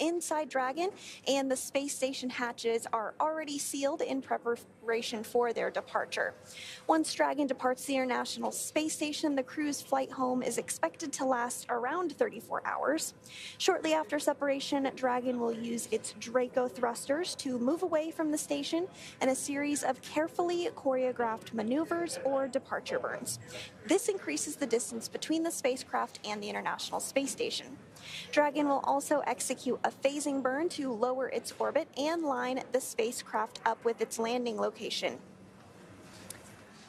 inside Dragon, and the space station hatches are already sealed in preparation for their departure. Once Dragon departs the International Space Station, the crew's flight home is expected to last around 34 hours. Shortly after separation, Dragon will use its Draco thrusters to move away from the station in a series of carefully choreographed maneuvers or departure burns. This increases the distance between the spacecraft and the International Space Station. Dragon will also execute a phasing burn to lower its orbit and line the spacecraft up with its landing location.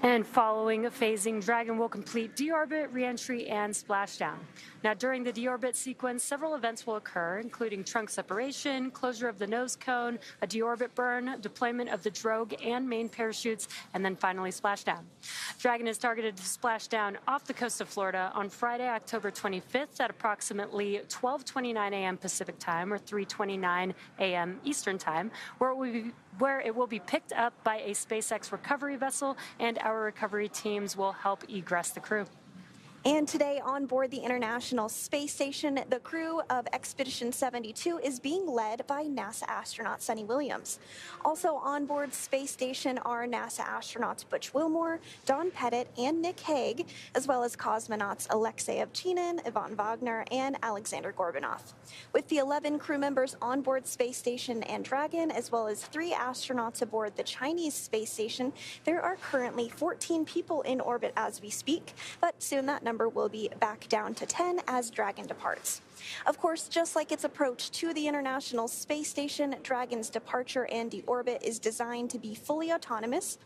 And following phasing, Dragon will complete deorbit, reentry, and splashdown. Now, during the deorbit sequence, several events will occur, including trunk separation, closure of the nose cone, a deorbit burn, deployment of the drogue and main parachutes, and then finally splashdown. Dragon is targeted to splash down off the coast of Florida on Friday, October 25th at approximately 12:29 a.m. Pacific time or 3:29 a.m. Eastern time, where it will be picked up by a SpaceX recovery vessel, and our recovery teams will help egress the crew. And today on board the International Space Station, the crew of Expedition 72 is being led by NASA astronaut Suni Williams. Also on board Space Station are NASA astronauts Butch Wilmore, Don Pettit, and Nick Hague, as well as cosmonauts Alexei Ovchinin, Ivan Wagner, and Alexander Gorbanov. With the 11 crew members on board Space Station and Dragon, as well as 3 astronauts aboard the Chinese space station, there are currently 14 people in orbit as we speak, but soon that number will be back down to 10 as Dragon departs. Of course, just like its approach to the International Space Station, Dragon's departure and deorbit is designed to be fully autonomous.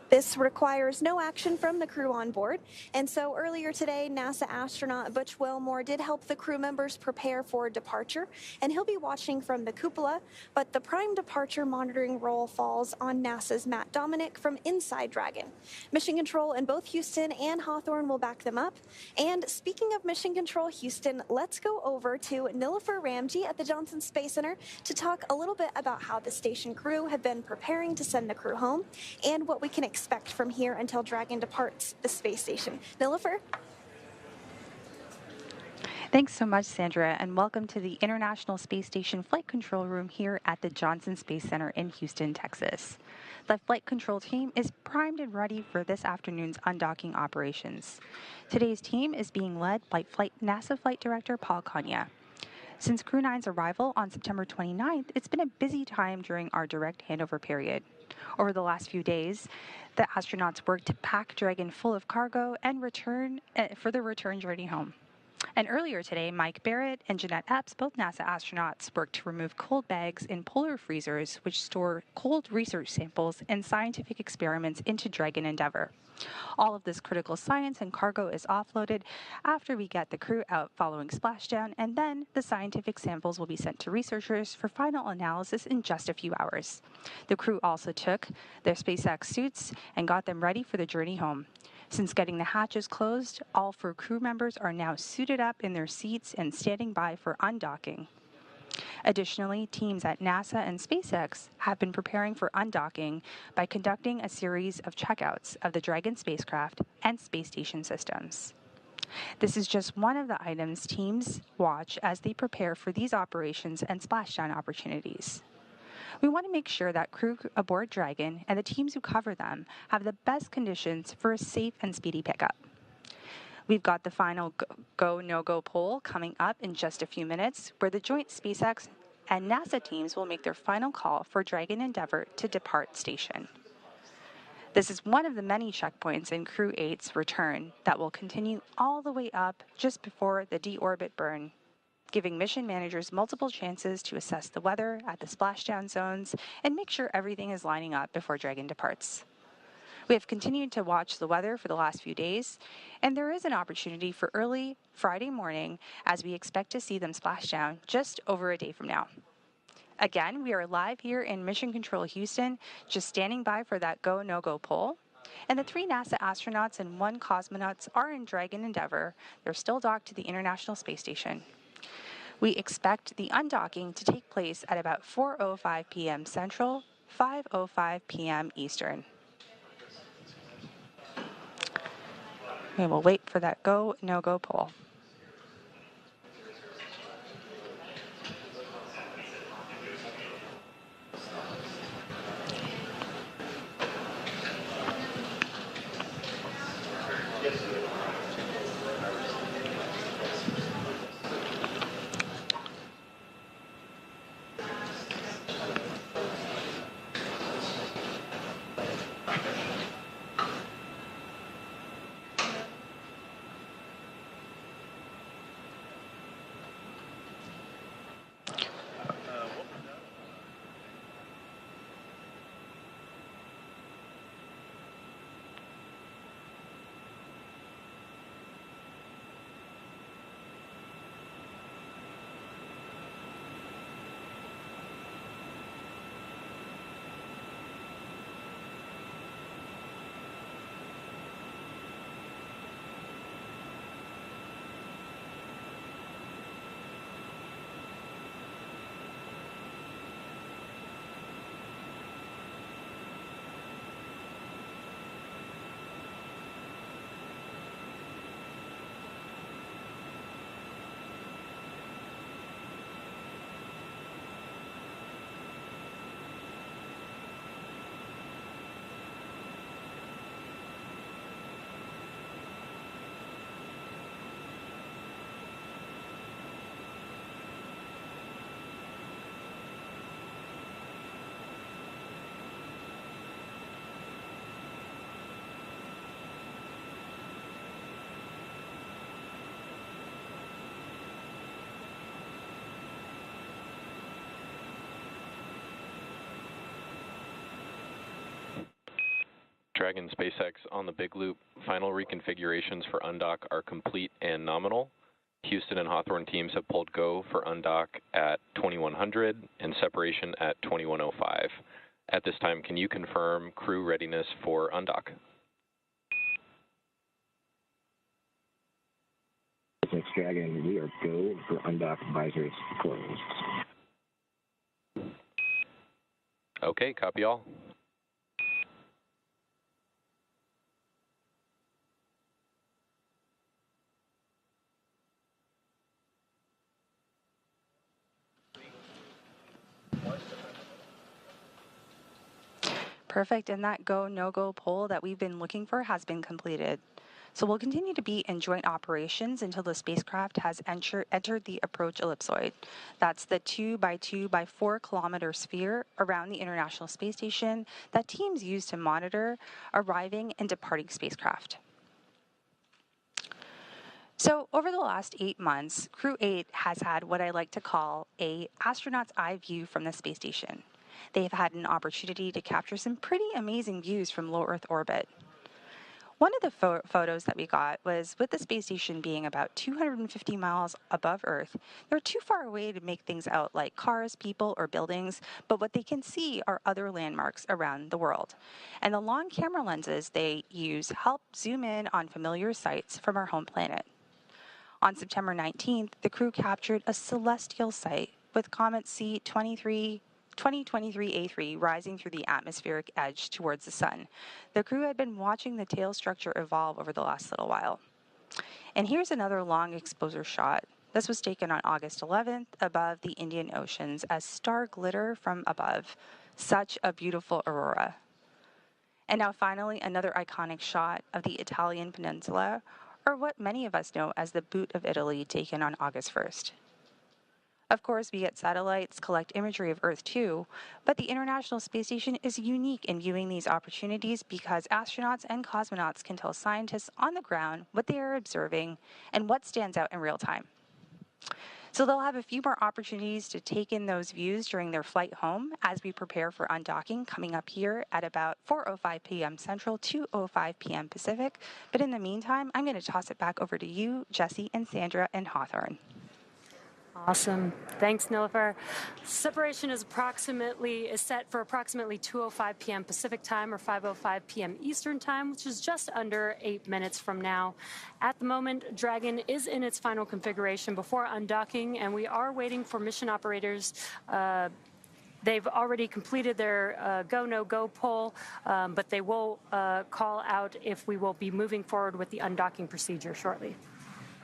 This requires no action from the crew on board, and so earlier today, NASA astronaut Butch Wilmore did help the crew members prepare for departure, and he'll be watching from the cupola, but the prime departure monitoring role falls on NASA's Matt Dominic from inside Dragon. Mission Control in both Houston and Hawthorne will back them up, and speaking of Mission Control Houston, let's go over to Nilofer Ramji at the Johnson Space Center to talk a little bit about how the station crew have been preparing to send the crew home, and what we can expect from here until Dragon departs the space station. Nilofer? Thanks so much, Sandra, and welcome to the International Space Station Flight Control Room here at the Johnson Space Center in Houston, Texas. The flight control team is primed and ready for this afternoon's undocking operations. Today's team is being led by NASA Flight Director Paul Kanya. Since Crew 9's arrival on September 29th, it's been a busy time during our direct handover period. Over the last few days, the astronauts worked to pack Dragon full of cargo and return for the return journey home. And earlier today, Mike Barrett and Jeanette Epps, both NASA astronauts, worked to remove cold bags in polar freezers which store cold research samples and scientific experiments into Dragon Endeavour. All of this critical science and cargo is offloaded after we get the crew out following splashdown, and then the scientific samples will be sent to researchers for final analysis in just a few hours. The crew also took their SpaceX suits and got them ready for the journey home. Since getting the hatches closed, all 4 crew members are now suited up in their seats and standing by for undocking. Additionally, teams at NASA and SpaceX have been preparing for undocking by conducting a series of checkouts of the Dragon spacecraft and space station systems. This is just one of the items teams watch as they prepare for these operations and splashdown opportunities. We want to make sure that crew aboard Dragon and the teams who cover them have the best conditions for a safe and speedy pickup. We've got the final go, no-go poll coming up in just a few minutes, where the joint SpaceX and NASA teams will make their final call for Dragon Endeavour to depart station. This is one of the many checkpoints in Crew-8's return that will continue all the way up just before the deorbit burn, giving mission managers multiple chances to assess the weather at the splashdown zones and make sure everything is lining up before Dragon departs. We have continued to watch the weather for the last few days, and there is an opportunity for early Friday morning as we expect to see them splash down just over a day from now. Again, we are live here in Mission Control Houston, just standing by for that go, no-go poll. And the 3 NASA astronauts and 1 cosmonaut are in Dragon Endeavour. They're still docked to the International Space Station. We expect the undocking to take place at about 4:05 p.m. Central, 5:05 p.m. Eastern. We will wait for that go, no-go poll. Dragon SpaceX on the Big Loop. Final reconfigurations for undock are complete and nominal. Houston and Hawthorne teams have pulled go for undock at 2100 and separation at 2105. At this time, can you confirm crew readiness for undock? SpaceX Dragon, we are go for undock advisories closed. Okay, copy all. Perfect, and that go, no-go poll that we've been looking for has been completed. So we'll continue to be in joint operations until the spacecraft has entered the approach ellipsoid. That's the 2 by 2 by 4 kilometer sphere around the International Space Station that teams use to monitor arriving and departing spacecraft. So over the last 8 months, Crew-8 has had what I like to call a astronaut's eye view from the space station. They've had an opportunity to capture some pretty amazing views from low Earth orbit. One of the photos that we got was with the space station being about 250 miles above Earth. They're too far away to make things out like cars, people, or buildings, but what they can see are other landmarks around the world. And the long camera lenses they use help zoom in on familiar sights from our home planet. On September 19th, the crew captured a celestial sight with comet C2023A3 rising through the atmospheric edge towards the sun. The crew had been watching the tail structure evolve over the last little while. And here's another long exposure shot. This was taken on August 11th above the Indian Oceans as star glitter from above. Such a beautiful aurora. And now finally, another iconic shot of the Italian peninsula, or what many of us know as the Boot of Italy, taken on August 1st. Of course, we get satellites collect imagery of Earth too, but the International Space Station is unique in viewing these opportunities because astronauts and cosmonauts can tell scientists on the ground what they are observing and what stands out in real time. So they'll have a few more opportunities to take in those views during their flight home as we prepare for undocking coming up here at about 4:05 p.m. Central, 2:05 p.m. Pacific. But in the meantime, I'm going to toss it back over to you, Jesse, and Sandra, and Hawthorne. Awesome. Thanks, Nilüfer. Separation is set for approximately 2:05 p.m. Pacific time or 5:05 p.m. Eastern time, which is just under 8 minutes from now. At the moment, Dragon is in its final configuration before undocking, and we are waiting for mission operators They've already completed their go, no go poll, but they will call out if we will be moving forward with the undocking procedure shortly.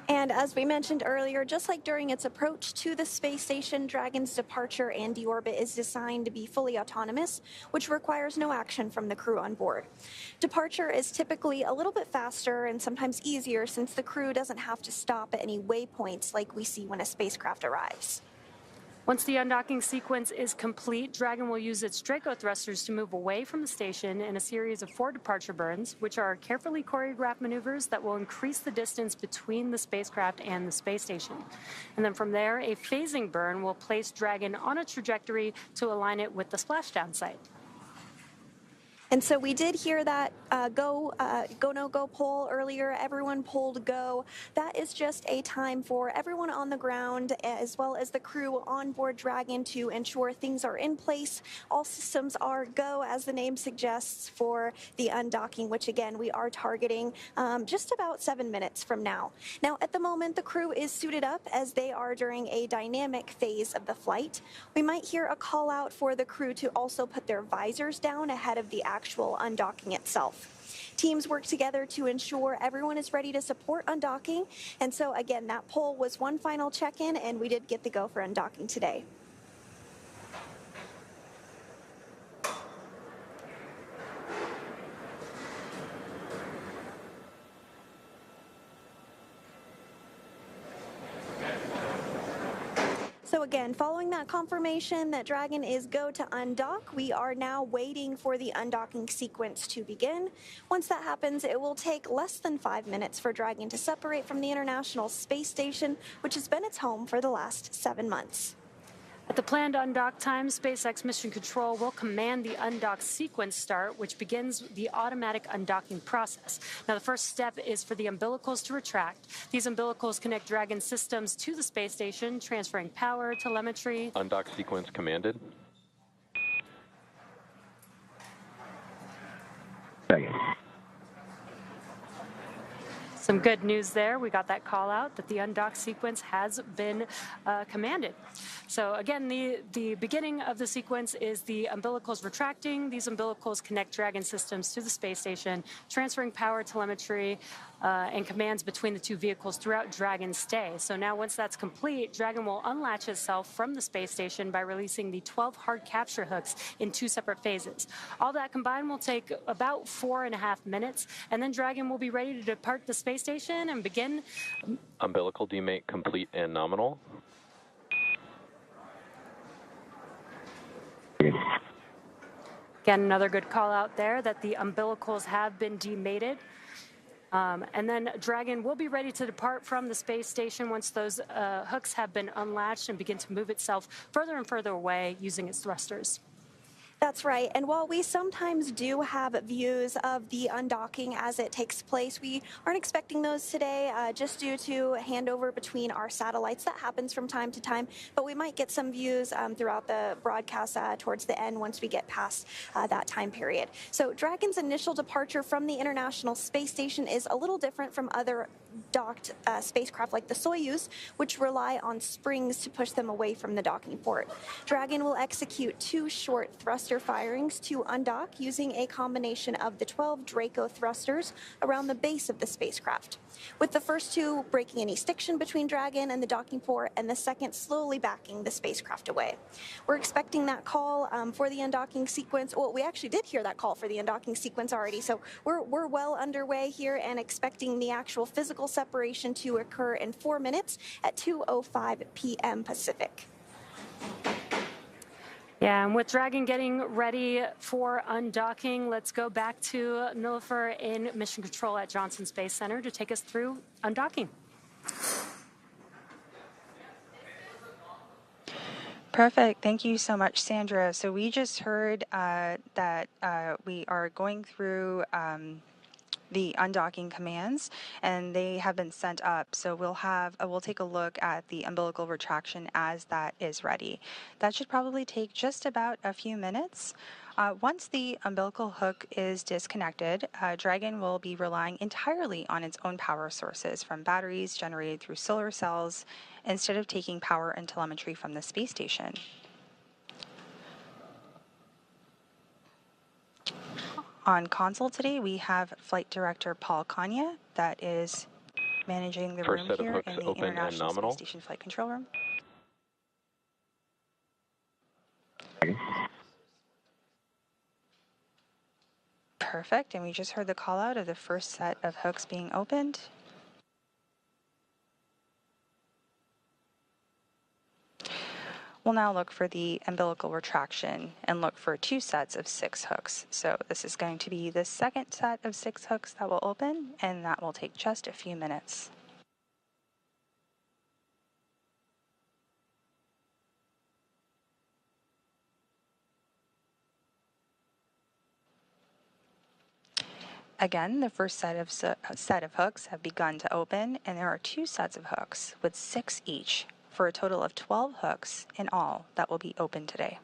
And as we mentioned earlier, just like during its approach to the space station, Dragon's departure and deorbit is designed to be fully autonomous, which requires no action from the crew on board. Departure is typically a little bit faster and sometimes easier since the crew doesn't have to stop at any waypoints like we see when a spacecraft arrives. Once the undocking sequence is complete, Dragon will use its Draco thrusters to move away from the station in a series of 4 departure burns, which are carefully choreographed maneuvers that will increase the distance between the spacecraft and the space station. And then from there, a phasing burn will place Dragon on a trajectory to align it with the splashdown site. And so we did hear that go, no go poll earlier. Everyone polled go. That is just a time for everyone on the ground as well as the crew on board Dragon to ensure things are in place. All systems are go, as the name suggests, for the undocking, which again we are targeting just about 7 minutes from now. Now at the moment the crew is suited up as they are during a dynamic phase of the flight. We might hear a call out for the crew to also put their visors down ahead of the actual undocking itself. Teams work together to ensure everyone is ready to support undocking. And so again, that poll was one final check-in, and we did get the go for undocking today. So again, following that confirmation that Dragon is go to undock, we are now waiting for the undocking sequence to begin. Once that happens, it will take less than 5 minutes for Dragon to separate from the International Space Station, which has been its home for the last 7 months. At the planned undock time, SpaceX Mission Control will command the undock sequence start, which begins the automatic undocking process. Now, the first step is for the umbilicals to retract. These umbilicals connect Dragon systems to the space station, transferring power, telemetry. Undock sequence commanded. Second. Some good news there. We got that call out that the undock sequence has been commanded. So again, the beginning of the sequence is the umbilicals retracting. These umbilicals connect Dragon systems to the space station, transferring power, telemetry, and commands between the two vehicles throughout Dragon's stay. So now once that's complete, Dragon will unlatch itself from the space station by releasing the 12 hard capture hooks in 2 separate phases. All that combined will take about 4.5 minutes, and then Dragon will be ready to depart the space station and begin. Umbilical demate complete and nominal. Again, another good call out there that the umbilicals have been demated. And then Dragon will be ready to depart from the space station once those hooks have been unlatched and begin to move itself further and further away using its thrusters. That's right. And while we sometimes do have views of the undocking as it takes place, we aren't expecting those today just due to handover between our satellites. That happens from time to time, but we might get some views throughout the broadcast towards the end once we get past that time period. So Dragon's initial departure from the International Space Station is a little different from other docked spacecraft like the Soyuz, which rely on springs to push them away from the docking port. Dragon will execute 2 short thruster firings to undock using a combination of the 12 Draco thrusters around the base of the spacecraft, with the first 2 breaking any stiction between Dragon and the docking port, and the second slowly backing the spacecraft away. We're expecting that call for the undocking sequence. Well, we actually did hear that call for the undocking sequence already, so we're well underway here and expecting the actual physical separation to occur in 4 minutes at 2:05 p.m. Pacific. Yeah, and with Dragon getting ready for undocking, let's go back to Nilüfer in Mission Control at Johnson Space Center to take us through undocking. Perfect. Thank you so much, Sandra. So we just heard that we are going through the undocking commands, and they have been sent up. So we'll take a look at the umbilical retraction as that is ready. That should probably take just about a few minutes. Once the umbilical hook is disconnected, Dragon will be relying entirely on its own power sources from batteries generated through solar cells instead of taking power and telemetry from the space station. On console today, we have Flight Director Paul Kanya that is managing the First room set of here hooks in the open and International Space nominal. Station Flight Control Room. Perfect, and we just heard the call out of the first set of hooks being opened. We'll now look for the umbilical retraction and look for 2 sets of 6 hooks. So this is going to be the second set of 6 hooks that will open, and that will take just a few minutes. Again, the first set of hooks have begun to open, and there are 2 sets of hooks with 6 each, for a total of 12 hooks in all that will be open today.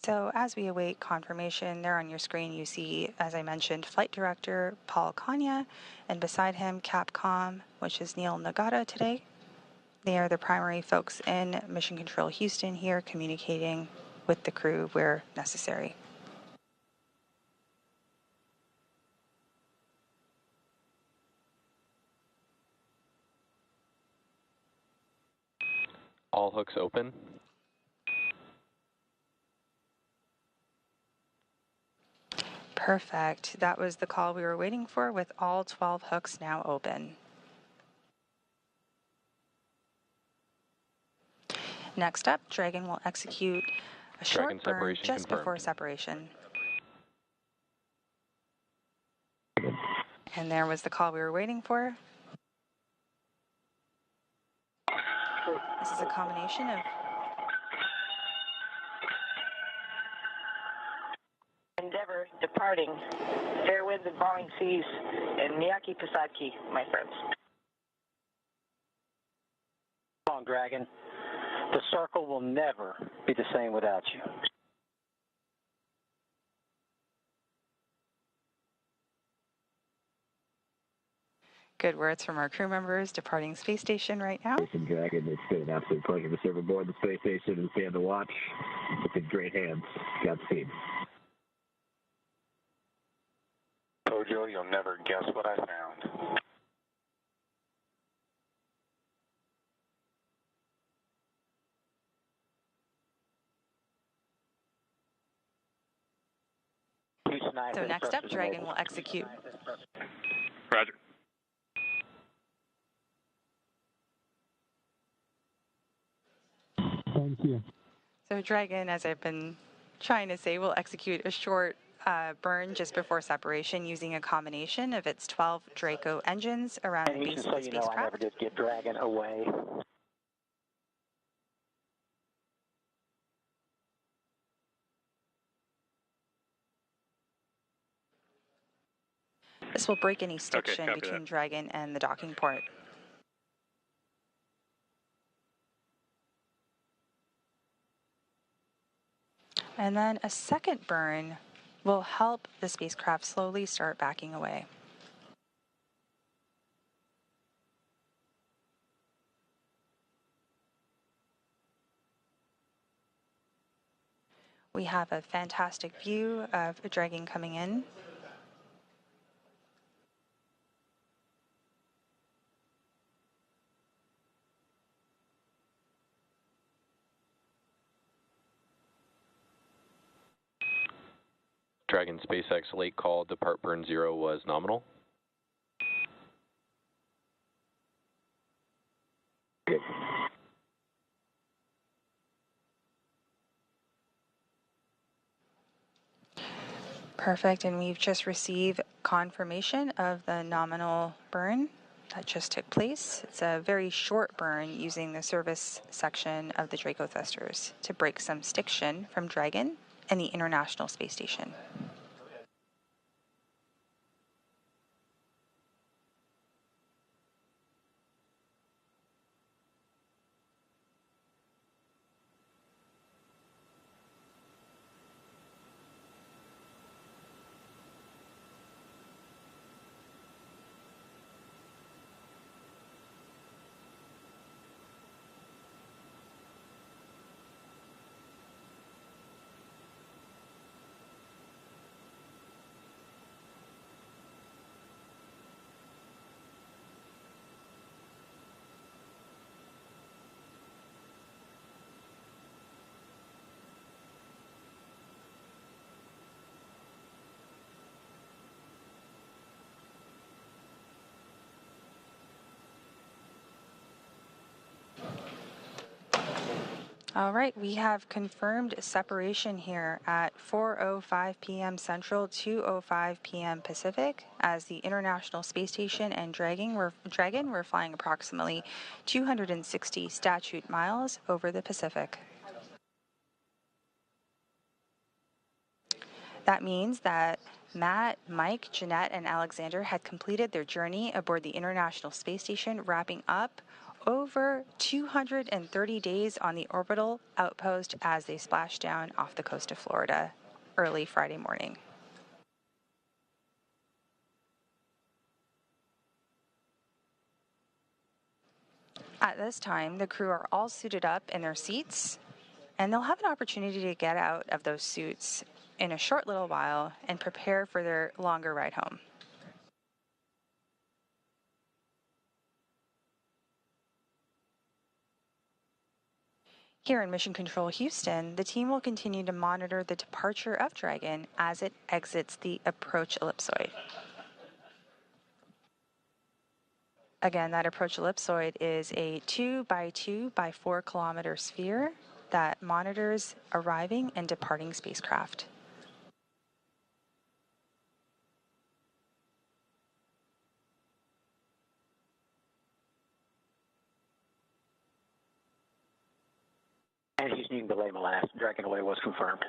So as we await confirmation, there on your screen you see, as I mentioned, Flight Director Paul Kanya, and beside him Capcom, which is Neil Nagata today. They are the primary folks in Mission Control Houston here communicating with the crew where necessary. All hooks open. Perfect. That was the call we were waiting for, with all 12 hooks now open. Next up, Dragon will execute a short burn just before separation. And there was the call we were waiting for. This is a combination of Endeavour departing, fair winds and falling seas, and Miyaki Pasaki, my friends. Come on, Dragon. The circle will never be the same without you. good words from our crew members departing space station right now. Dragon, it's been an absolute pleasure to serve aboard the space station and stand to watch. It's in great hands. Godspeed. Tojo, you'll never guess what I found. So next up, Dragon will execute. Roger. Thank you. So Dragon, as I've been trying to say, will execute a short burn just before separation using a combination of its 12 Draco engines around the base of the spacecraft. I never did get Dragon away. This will break any stiction between Dragon and the docking port. And then a second burn will help the spacecraft slowly start backing away. We have a fantastic view of a Dragon coming in. Dragon SpaceX late call, depart burn 0 was nominal. Perfect, and we've just received confirmation of the nominal burn that just took place. It's a very short burn using the service section of the Draco thrusters to break some stiction from Dragon and the International Space Station. All right, we have confirmed separation here at 4:05 p.m. Central, 2:05 p.m. Pacific, as the International Space Station and Dragon were flying approximately 260 statute miles over the Pacific. That means that Matt, Mike, Jeanette, and Alexander had completed their journey aboard the International Space Station, wrapping up over 230 days on the orbital outpost as they splashed down off the coast of Florida early Friday morning. At this time, the crew are all suited up in their seats, and they'll have an opportunity to get out of those suits in a short little while and prepare for their longer ride home. Here in Mission Control Houston, the team will continue to monitor the departure of Dragon as it exits the approach ellipsoid. Again, that approach ellipsoid is a 2 by 2 by 4 kilometer sphere that monitors arriving and departing spacecraft. And Houston, you can delay my last. Dragon away was confirmed.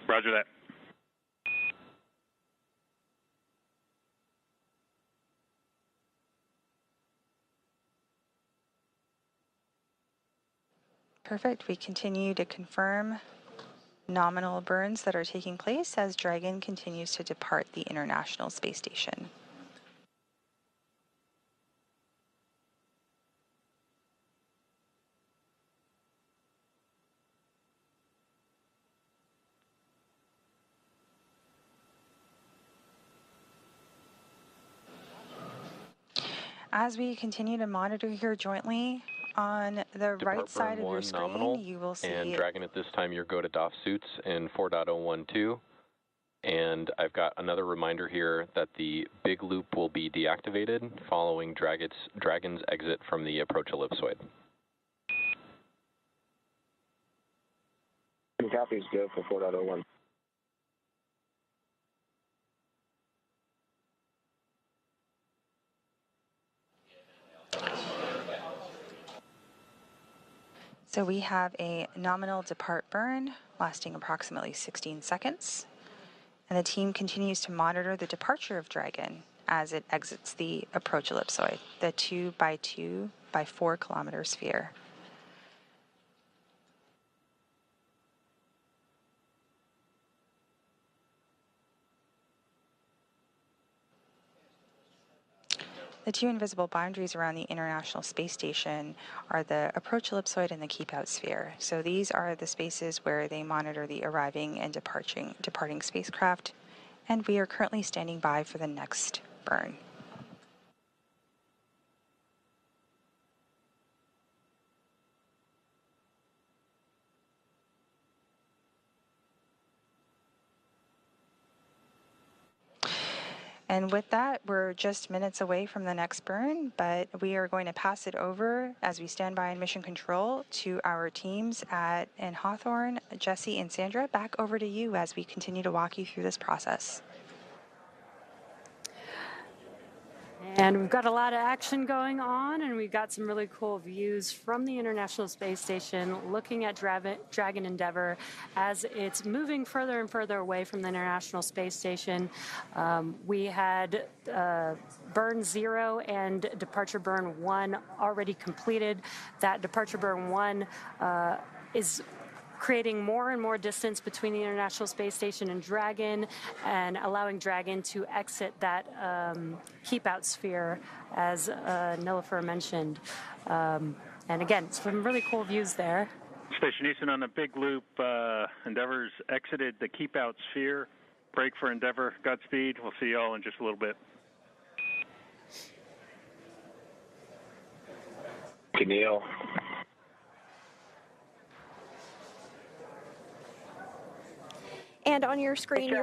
Roger that. Perfect. We continue to confirm nominal burns that are taking place as Dragon continues to depart the International Space Station. As we continue to monitor here jointly, on the right side of your screen, nominal, you will see... And Dragon, at this time, your go-to-DOF suits in 4.012. And I've got another reminder here that the big loop will be deactivated following Dragon's exit from the approach ellipsoid. Copies go for 4.01. So we have a nominal depart burn lasting approximately 16 seconds. And the team continues to monitor the departure of Dragon as it exits the approach ellipsoid, the 2 by 2 by 4 kilometer sphere. The two invisible boundaries around the International Space Station are the approach ellipsoid and the keep out sphere. So these are the spaces where they monitor the arriving and departing spacecraft, and we are currently standing by for the next burn. And with that, we're just minutes away from the next burn, but we are going to pass it over as we stand by in mission control to our teams in Hawthorne, Jesse, and Sandra. Back over to you as we continue to walk you through this process. And we've got a lot of action going on, and we've got some really cool views from the International Space Station looking at Dragon Endeavour as it's moving further and further away from the International Space Station. We had burn 0 and departure burn 1 already completed. That departure burn 1 is creating more and more distance between the International Space Station and Dragon, and allowing Dragon to exit that keep-out sphere, as Nilüfer mentioned. And again, some really cool views there. Station Easton on a big loop. Endeavour's exited the keep-out sphere. Break for Endeavour. Godspeed. We'll see you all in just a little bit. Neil. And on your screen,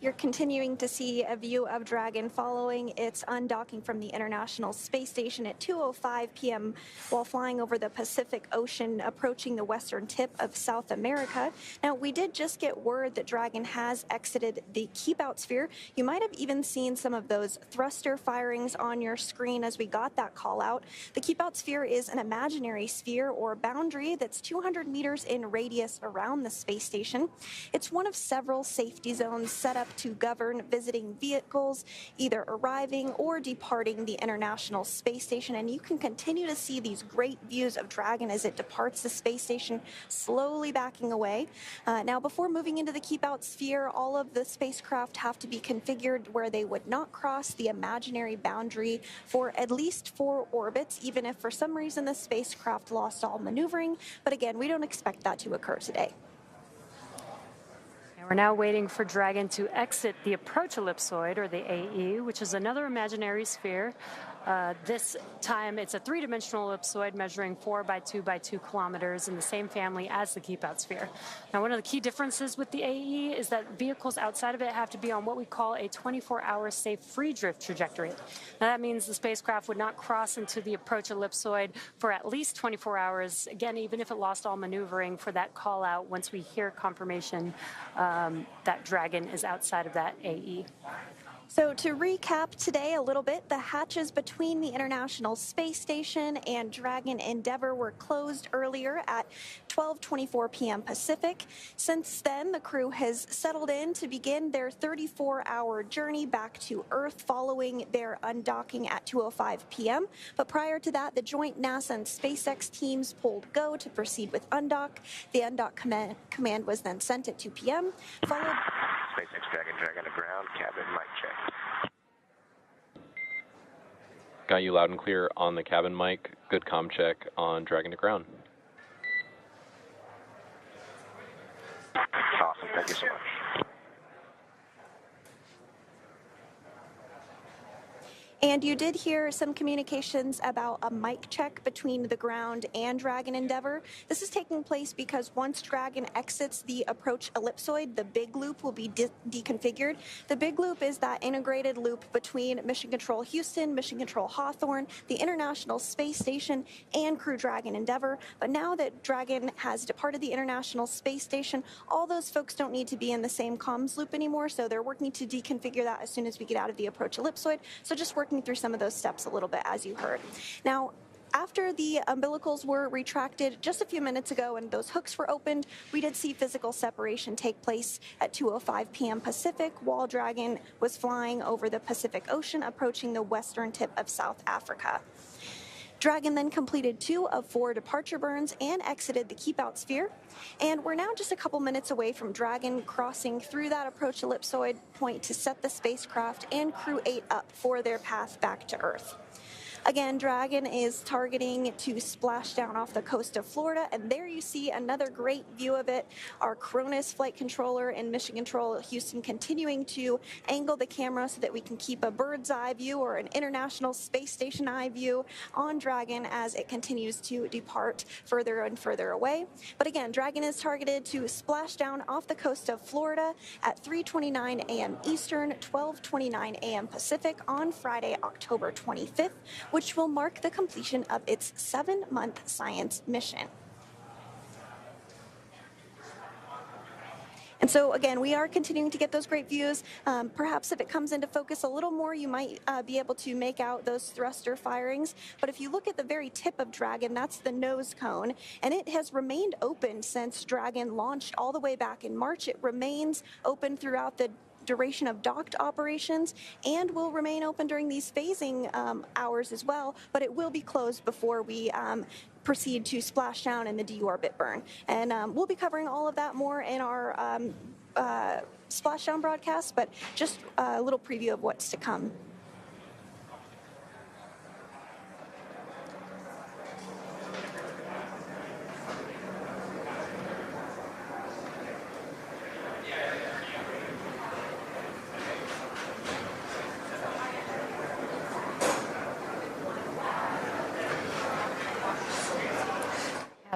you're continuing to see a view of Dragon following its undocking from the International Space Station at 2:05 p.m. while flying over the Pacific Ocean, approaching the western tip of South America. Now, we did just get word that Dragon has exited the keep-out sphere. You might have even seen some of those thruster firings on your screen as we got that call out. The keep-out sphere is an imaginary sphere or boundary that's 200 meters in radius around the space station. It's one of several safety zones set up to govern visiting vehicles either arriving or departing the International Space Station, and you can continue to see these great views of Dragon as it departs the space station, slowly backing away. Now, before moving into the keep-out sphere, all of the spacecraft have to be configured where they would not cross the imaginary boundary for at least 4 orbits, even if for some reason the spacecraft lost all maneuvering. But again, we don't expect that to occur today. We're now waiting for Dragon to exit the approach ellipsoid, or the AE, which is another imaginary sphere. This time, it's a 3-dimensional ellipsoid measuring 4 by 2 by 2 kilometers in the same family as the keep-out sphere. Now, one of the key differences with the AE is that vehicles outside of it have to be on what we call a 24-hour safe free drift trajectory. Now, that means the spacecraft would not cross into the approach ellipsoid for at least 24 hours, again, even if it lost all maneuvering for that call-out once we hear confirmation that Dragon is outside of that AE. So to recap today a little bit, the hatches between the International Space Station and Dragon Endeavour were closed earlier at 12:24 p.m. Pacific. Since then, the crew has settled in to begin their 34-hour journey back to Earth following their undocking at 2:05 p.m. But prior to that, the joint NASA and SpaceX teams pulled go to proceed with undock. The undock command was then sent at 2 p.m., followed... SpaceX Dragon to ground, cabin mic check. Got you loud and clear on the cabin mic. Good comm check on Dragon to ground. Awesome, thank you so much. And you did hear some communications about a mic check between the ground and Dragon Endeavour. This is taking place because once Dragon exits the approach ellipsoid, the big loop will be deconfigured. The big loop is that integrated loop between Mission Control Houston, Mission Control Hawthorne, the International Space Station, and Crew Dragon Endeavour. But now that Dragon has departed the International Space Station, all those folks don't need to be in the same comms loop anymore, so they're working to deconfigure that as soon as we get out of the approach ellipsoid. So just working through some of those steps a little bit, as you heard. Now, after the umbilicals were retracted just a few minutes ago and those hooks were opened, we did see physical separation take place at 2:05 p.m. Pacific while Dragon was flying over the Pacific Ocean, approaching the western tip of South Africa. Dragon then completed 2 of 4 departure burns and exited the keep-out sphere. And we're now just a couple minutes away from Dragon crossing through that approach ellipsoid point to set the spacecraft and Crew-8 up for their path back to Earth. Again, Dragon is targeting to splash down off the coast of Florida, and there you see another great view of it. Our Cronus flight controller and mission control at Houston continuing to angle the camera so that we can keep a bird's eye view or an International Space Station eye view on Dragon as it continues to depart further and further away. But again, Dragon is targeted to splash down off the coast of Florida at 3:29 a.m. Eastern, 12:29 a.m. Pacific on Friday, October 25th, which will mark the completion of its 7-month science mission. And so, again, we are continuing to get those great views. Perhaps if it comes into focus a little more, you might be able to make out those thruster firings. But if you look at the very tip of Dragon, that's the nose cone, and it has remained open since Dragon launched all the way back in March. It remains open throughout the duration of docked operations and will remain open during these phasing hours as well, but it will be closed before we proceed to splash down in the deorbit burn. And we'll be covering all of that more in our splashdown broadcast, but just a little preview of what's to come.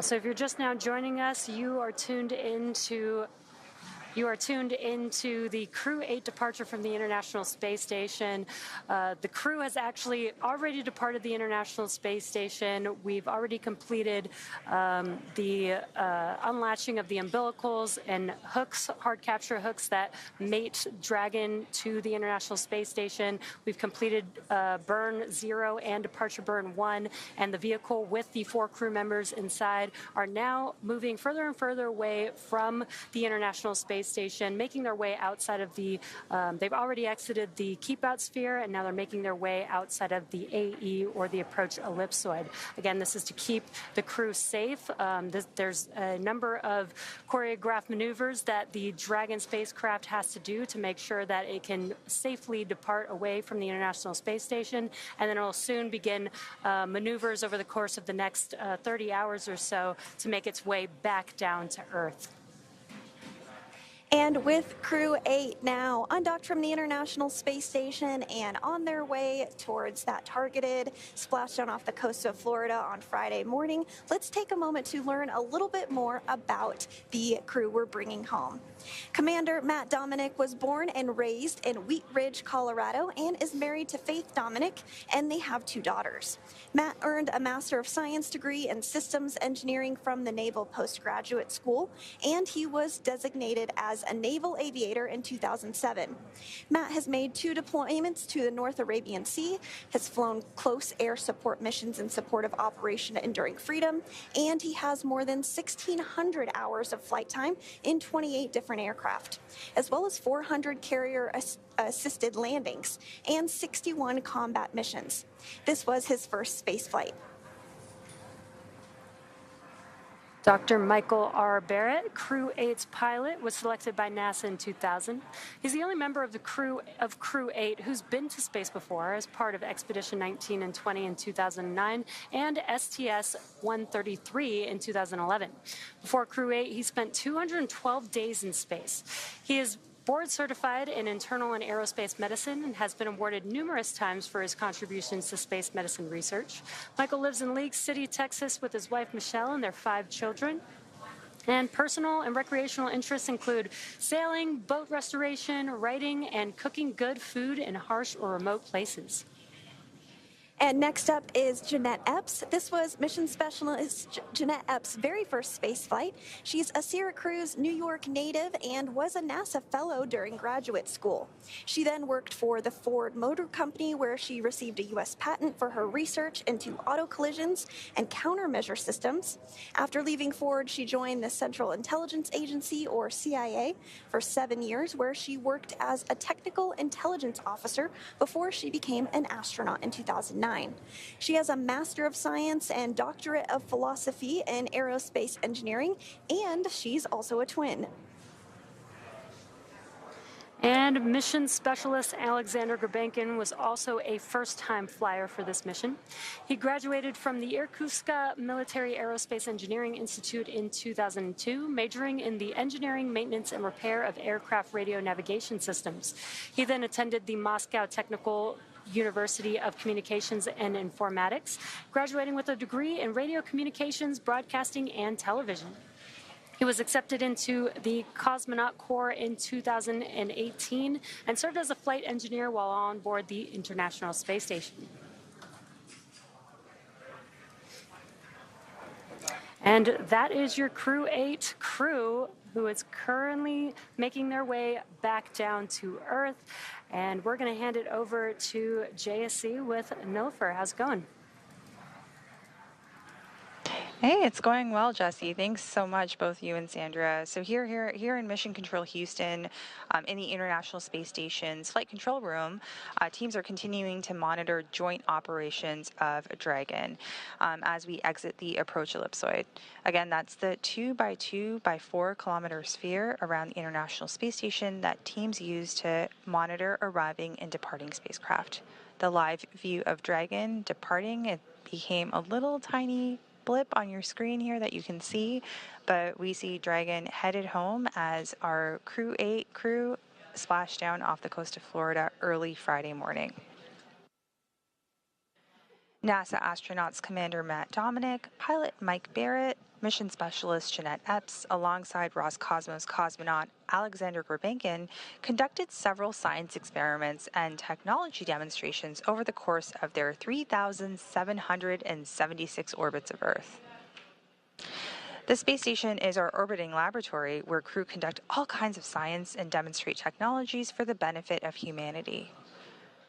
So if you're just now joining us, you are tuned into the Crew-8 departure from the International Space Station. The crew has actually already departed the International Space Station. We've already completed the unlatching of the umbilicals and hooks, hard capture hooks that mate Dragon to the International Space Station. We've completed burn 0 and departure burn 1, and the vehicle with the 4 crew members inside are now moving further and further away from the International Space Station, making their way outside of the, they've already exited the keep out sphere, and now they're making their way outside of the AE or the approach ellipsoid. Again, this is to keep the crew safe. There's a number of choreographed maneuvers that the Dragon spacecraft has to do to make sure that it can safely depart away from the International Space Station, and then it will soon begin maneuvers over the course of the next 30 hours or so to make its way back down to Earth. And with Crew-8 now undocked from the International Space Station and on their way towards that targeted splashdown off the coast of Florida on Friday morning, let's take a moment to learn a little bit more about the crew we're bringing home. Commander Matt Dominic was born and raised in Wheat Ridge, Colorado, and is married to Faith Dominic, and they have 2 daughters. Matt earned a Master of Science degree in Systems Engineering from the Naval Postgraduate School, and he was designated as a naval aviator in 2007. Matt has made 2 deployments to the North Arabian Sea, has flown close air support missions in support of Operation Enduring Freedom, and he has more than 1,600 hours of flight time in 28 different aircraft, as well as 400 carrier-assisted landings and 61 combat missions. This was his first space flight. Dr. Michael R. Barrett, Crew-8's pilot, was selected by NASA in 2000. He's the only member of the crew of Crew-8 who's been to space before as part of Expedition 19 and 20 in 2009 and STS-133 in 2011. Before Crew-8, he spent 212 days in space. He is board certified in internal and aerospace medicine and has been awarded numerous times for his contributions to space medicine research. Michael lives in League City, Texas with his wife Michelle and their 5 children. And personal and recreational interests include sailing, boat restoration, writing, and cooking good food in harsh or remote places. And next up is Jeanette Epps. This was Mission Specialist Jeanette Epps' very first space flight. She's a Syracuse, New York native and was a NASA fellow during graduate school. She then worked for the Ford Motor Company, where she received a U.S. patent for her research into auto collisions and countermeasure systems. After leaving Ford, she joined the Central Intelligence Agency, or CIA, for 7 years, where she worked as a technical intelligence officer before she became an astronaut in 2009. She has a Master of Science and Doctorate of Philosophy in Aerospace Engineering, and she's also a twin. And And mission specialist Alexander Gurbankin was also a first-time flyer for this mission. He graduated from the Irkutsk Military Aerospace Engineering Institute in 2002, majoring in the engineering, maintenance, and repair of aircraft radio navigation systems. He then attended the Moscow Technical University of Communications and Informatics, graduating with a degree in radio communications, broadcasting, and television. He was accepted into the Cosmonaut Corps in 2018 and served as a flight engineer while on board the International Space Station. And that is your Crew-8 crew, who is currently making their way back down to Earth. And we're going to hand it over to JSC with Nilfer. How's it going? Hey, it's going well, Jesse. Thanks so much, both you and Sandra. So here in Mission Control Houston, in the International Space Station's Flight Control Room, teams are continuing to monitor joint operations of Dragon as we exit the approach ellipsoid. Again, that's the 2 by 2 by 4 kilometer sphere around the International Space Station that teams use to monitor arriving and departing spacecraft. The live view of Dragon departing, it became a little tiny blip on your screen here that you can see, but we see Dragon headed home as our Crew-8 crew splashed down off the coast of Florida early Friday morning. NASA astronauts Commander Matt Dominic, pilot Mike Barrett, mission specialist Jeanette Epps, alongside Roscosmos cosmonaut Alexander Gurbankin, conducted several science experiments and technology demonstrations over the course of their 3,776 orbits of Earth. The space station is our orbiting laboratory where crew conduct all kinds of science and demonstrate technologies for the benefit of humanity.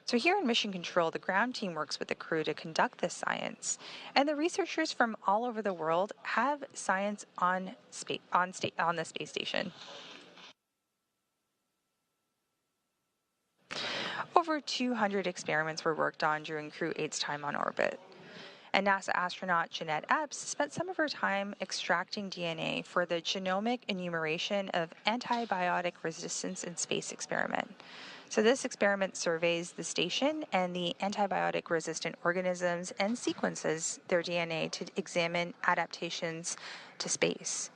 So here in Mission Control, the ground team works with the crew to conduct this science, and the researchers from all over the world have science on the space station. Over 200 experiments were worked on during Crew-8's time on orbit. And NASA astronaut Jeanette Epps spent some of her time extracting DNA for the genomic enumeration of antibiotic resistance in space experiment. So this experiment surveys the station and the antibiotic-resistant organisms and sequences their DNA to examine adaptations to space.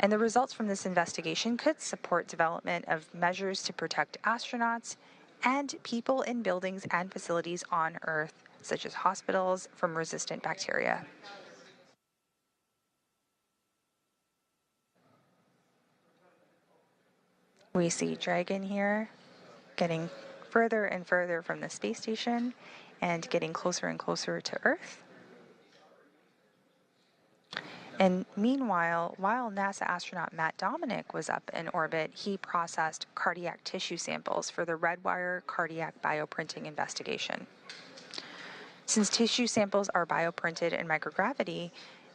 And the results from this investigation could support development of measures to protect astronauts and people in buildings and facilities on Earth, such as hospitals, from resistant bacteria. We see Dragon here getting further and further from the space station and getting closer and closer to Earth. And meanwhile, while NASA astronaut Matt Dominic was up in orbit, he processed cardiac tissue samples for the Redwire cardiac bioprinting investigation. Since tissue samples are bioprinted in microgravity,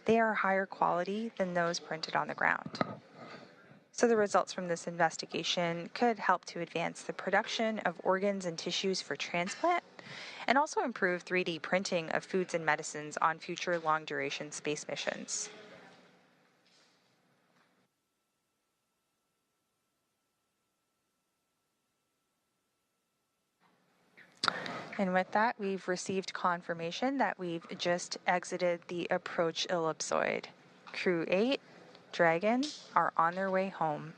they are higher quality than those printed on the ground. So the results from this investigation could help to advance the production of organs and tissues for transplant, and also improve 3D printing of foods and medicines on future long-duration space missions. And with that, we've received confirmation that we've just exited the approach ellipsoid. Crew-8, Dragon are on their way home.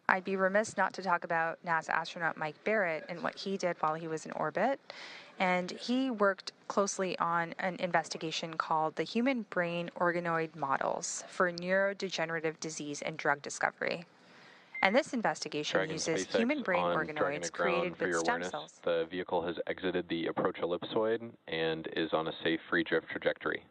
I'd be remiss not to talk about NASA astronaut Mike Barrett and what he did while he was in orbit. And he worked closely on an investigation called the Human Brain Organoid Models for Neurodegenerative Disease and Drug Discovery. And this investigation Dragon uses SpaceX human brain on organoids Dragon created for with your stem awareness, cells. The vehicle has exited the approach ellipsoid and is on a safe free drift trajectory.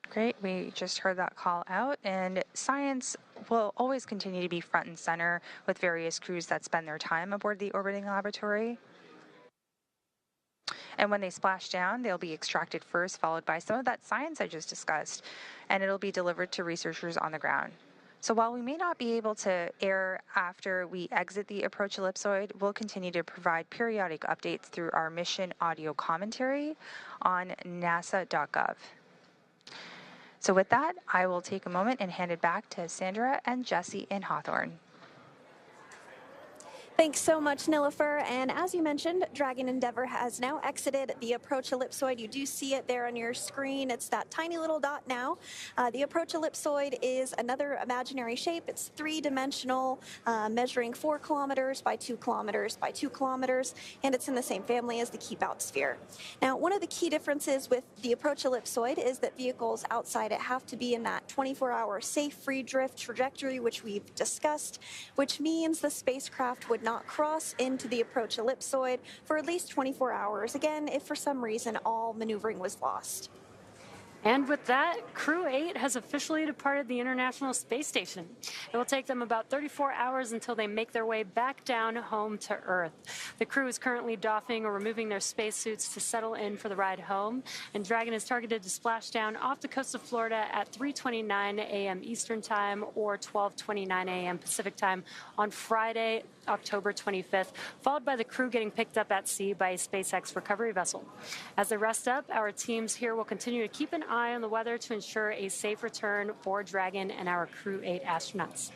Great, we just heard that call out, and science will always continue to be front and center with various crews that spend their time aboard the orbiting laboratory. And when they splash down, they'll be extracted first, followed by some of that science I just discussed, and it'll be delivered to researchers on the ground. So while we may not be able to air after we exit the approach ellipsoid, we'll continue to provide periodic updates through our mission audio commentary on nasa.gov. So with that, I will take a moment and hand it back to Sandra and Jesse in Hawthorne. Thanks so much, Nilifer. And as you mentioned, Dragon Endeavour has now exited the approach ellipsoid. You do see it there on your screen. It's that tiny little dot now. The approach ellipsoid is another imaginary shape. It's three-dimensional, measuring 4 kilometers by 2 kilometers by 2 kilometers, and it's in the same family as the keep-out sphere. Now, one of the key differences with the approach ellipsoid is that vehicles outside it have to be in that 24-hour safe free drift trajectory, which we've discussed, which means the spacecraft would not cross into the approach ellipsoid for at least 24 hours, again, if for some reason all maneuvering was lost. And with that, Crew-8 has officially departed the International Space Station. It will take them about 34 hours until they make their way back down home to Earth. The crew is currently doffing or removing their spacesuits to settle in for the ride home, and Dragon is targeted to splash down off the coast of Florida at 3:29 a.m. Eastern Time or 12:29 a.m. Pacific Time on Friday, October 25th, followed by the crew getting picked up at sea by a SpaceX recovery vessel. As they rest up, our teams here will continue to keep an eye on the weather to ensure a safe return for Dragon and our Crew-8 astronauts.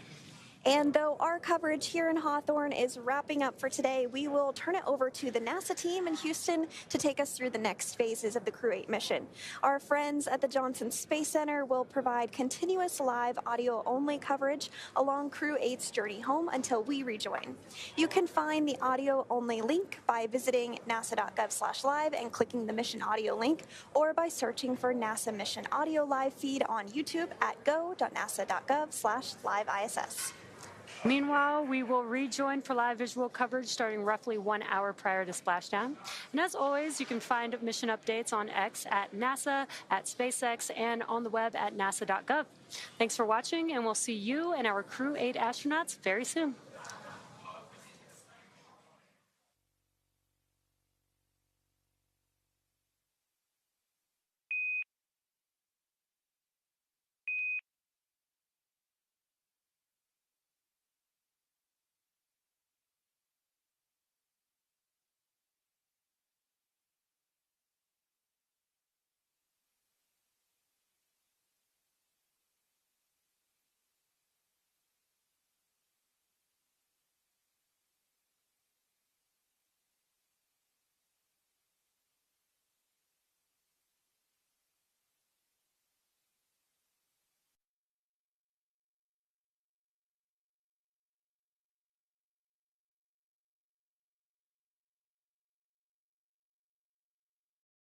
And though our coverage here in Hawthorne is wrapping up for today, we will turn it over to the NASA team in Houston to take us through the next phases of the Crew-8 mission. Our friends at the Johnson Space Center will provide continuous live audio-only coverage along Crew-8's journey home until we rejoin. You can find the audio-only link by visiting nasa.gov/live and clicking the mission audio link, or by searching for NASA Mission Audio Live feed on YouTube at go.nasa.gov/liveiss. Meanwhile, we will rejoin for live visual coverage starting roughly 1 hour prior to splashdown. And as always, you can find mission updates on X at NASA, at SpaceX, and on the web at nasa.gov. Thanks for watching, and we'll see you and our Crew-8 astronauts very soon.